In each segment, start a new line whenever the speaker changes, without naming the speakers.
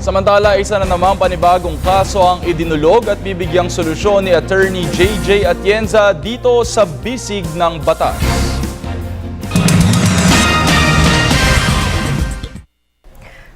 Samantala, isa na namang panibagong kaso ang idinulog at bibigyang solusyon ni Attorney JJ Atienza dito sa bisig ng batas.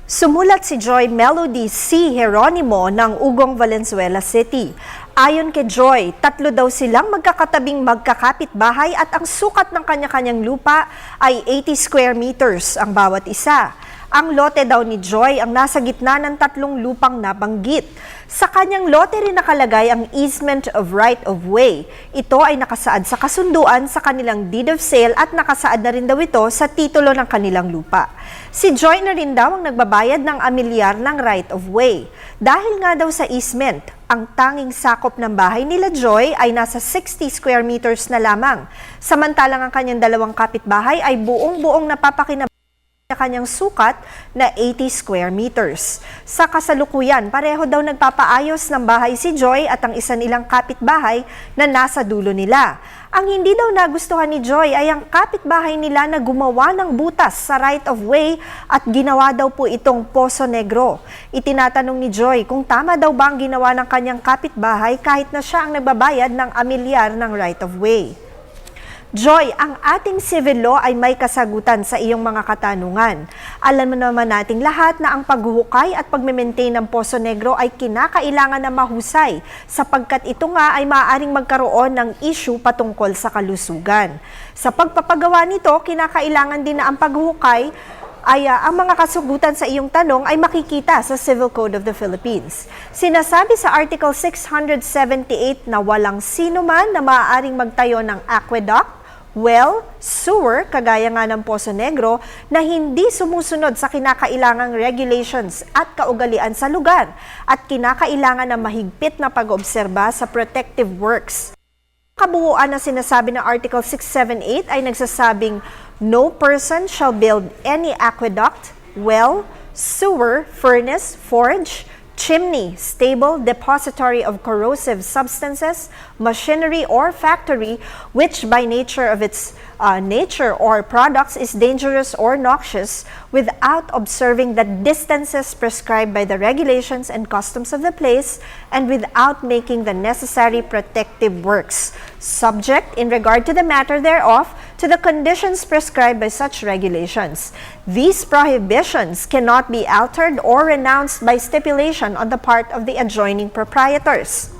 Sumulat si Joy Melody C. Jeronimo ng Ugong, Valenzuela City. Ayon kay Joy, 3 daw silang magkakatabing magkakapit-bahay at ang sukat ng kanya-kanyang lupa ay 80 square meters ang bawat isa. Ang lote daw ni Joy ang nasa gitna ng 3 lupang nabanggit. Sa kanyang lote rin nakalagay ang easement of right of way. Ito ay nakasaad sa kasunduan sa kanilang deed of sale at nakasaad na rin daw ito sa titulo ng kanilang lupa. Si Joy na rin daw ang nagbabayad ng amilyar ng right of way. Dahil nga daw sa easement, ang tanging sakop ng bahay nila Joy ay nasa 60 square meters na lamang. Samantalang ang kanyang 2 kapitbahay ay buong-buong napapakinabangan kanyang sukat na 80 square meters. Sa kasalukuyan, pareho daw nagpapaayos ng bahay si Joy at ang isa nilang kapitbahay na nasa dulo nila. Ang hindi daw nagustuhan ni Joy ay ang kapitbahay nila na gumawa ng butas sa right of way at ginawa daw po itong Poso Negro. Itinatanong ni Joy kung tama daw ba ang ginawa ng kanyang kapitbahay kahit na siya ang nagbabayad ng amilyar ng right of way. Joy, ang ating civil law ay may kasagutan sa iyong mga katanungan. Alam mo naman nating lahat na ang paghuhukay at pagme-maintain ng Poso Negro ay kinakailangan na mahusay sapagkat ito nga ay maaaring magkaroon ng issue patungkol sa kalusugan. Sa pagpapagawa nito, kinakailangan din na ang paghuhukay ay ang mga kasagutan sa iyong tanong ay makikita sa Civil Code of the Philippines. Sinasabi sa Article 678 na walang sino man na maaaring magtayo ng aqueduct, well, sewer, kagaya nga ng Poso Negro, na hindi sumusunod sa kinakailangang regulations at kaugalian sa lugar at kinakailangan ng mahigpit na pag-obserba sa protective works. Kabuuan na sinasabi ng Article 678 ay nagsasabing no person shall build any aqueduct, well, sewer, furnace, forge, chimney, stable, depository of corrosive substances, machinery, or factory which by nature of its nature or products is dangerous or noxious without observing the distances prescribed by the regulations and customs of the place and without making the necessary protective works, subject in regard to the matter thereof to the conditions prescribed by such regulations. These prohibitions cannot be altered or renounced by stipulation on the part of the adjoining proprietors.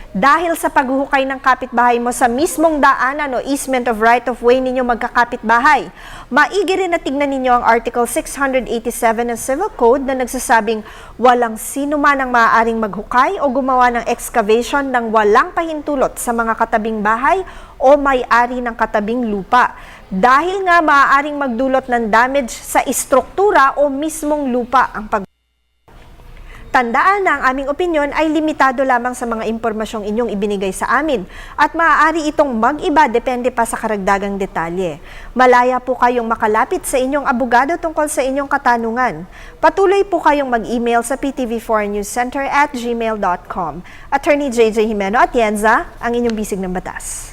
Dahil sa paghuhukay ng kapitbahay mo sa mismong daanan o easement of right of way ninyo magkakapitbahay, maigi rin na tignan ninyo ang Article 687 ng Civil Code na nagsasabing walang sino man ang maaaring maghukay o gumawa ng excavation ng walang pahintulot sa mga katabing bahay o may-ari ng katabing lupa. Dahil nga maaaring magdulot ng damage sa istruktura o mismong lupa ang Tandaan na ang aming opinyon ay limitado lamang sa mga impormasyong inyong ibinigay sa amin at maaari itong mag-iba depende pa sa karagdagang detalye. Malaya po kayong makalapit sa inyong abogado tungkol sa inyong katanungan. Patuloy po kayong mag-email sa ptv4newscenter@gmail.com. Attorney JJ Jimeno Atienza, ang inyong bisig ng batas.